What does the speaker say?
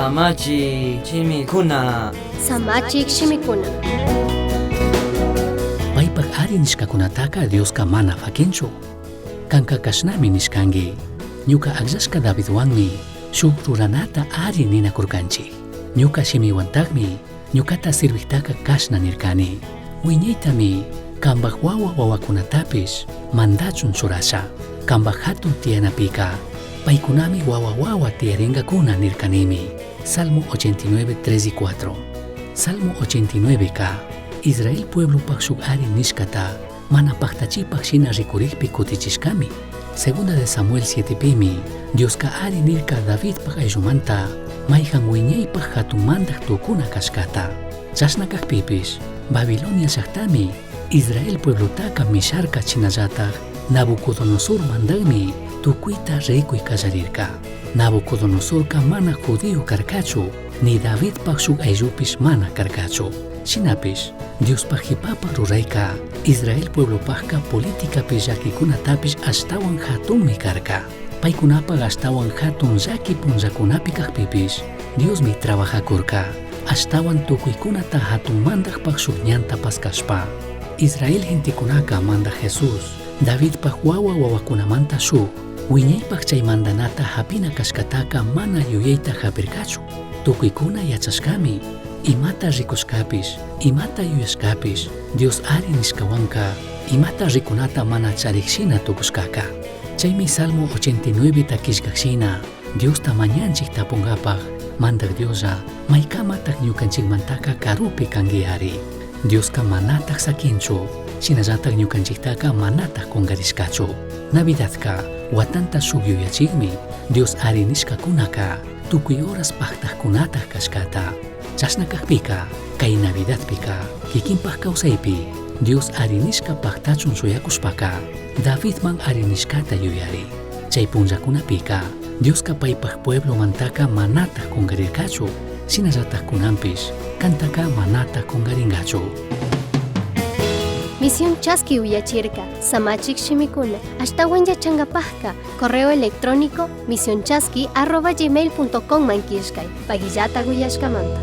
Samachi chimikuna. Samachik shimikuna. Paypak ari nishkakunataka Dioska mana fakinchu. Kanka kashnami nishkangi. Ñuka akllashka Davidwanmi shuk ruranata ari ninakurkanchik. Ñuka shimiwantaqmi ñukata sirviktaka kashna nirkani. Wiñaytami kambaq wawakunatapish mandachun churasha. Kambaq hatun tiyanapika paykunami wawa tiyaringakuna nirkanimi. Salmo 89, 3 y 4. Salmo 89ka Israel pueblo shuk ari nishkata mana paqtachipaq shina rikurikpi kutichishkami. Segunda de Samuel 7pimi Dioska ari nirka Davidpaq ayllumanta mayqan wiñaypaq hatun mandaq tukuna kashkata. Chashna kaqpipish Babilonia llaqtami Israel pueblotaka misharka chinallataq Nabucodonosor mandaqmi tukuyta rikuy kallarirka. Nabucodonosorka mana judío karkachu ni Davidpaq shuk ayllupish mana karkachu. Shinapish Diospaq hipapa rurayka Israel pueblopaqqa políticapi llakikunatapish ashtawan hatunmi karka. Paykunapaq ashtawan hatun llaki punllakunapi kaqpipish Diosmi trabajakurka. Ashtawan tukuykunata hatun mandaqpaq shuk ñanta paskashpa. Israel gentikunaka manda Jesus Davidpaq wawakunamanta shuk wiñaypaq chay mandanata hapina kashkataka mana yuyayta hapirkachu. Tukuykuna yachashkami imata rikushkapish imata yuyashkapish Dios ari nishkawanka imata rikunata mana charikshina tukushkaka. Chaymi Salmo 89 takishkakshina Diosta mañanchik tapungapaq mandak Diosa maykamataq ñukanchikmantaka karupi kangi ari. Dioska manataq sakinchu shinallataq ñukanchiktaka manataq kungarishkachu. Navidadka watanta shuk yuyachikmi Dios ari nishkakunaka tukuy horas paqtaqkunataq kashkata. Chashna kaqpika kay Navidadpika kikinpaq kawsaypi Dios ari nishka paqtachun suyakushpaka Davidman ari nishkata yuyari. Chay punllakunapika Dioska paypaq pueblo mantaka manataq kungarirkachu shinallataq kunanpish kantaka manataq kungaringachu. Misión Chasqui uyachirka, Samachik shimikuna, ashtawan yachangapajka, correo electrónico misionchasqui@gmail.com mankishkay, pagillata uyashkamanta.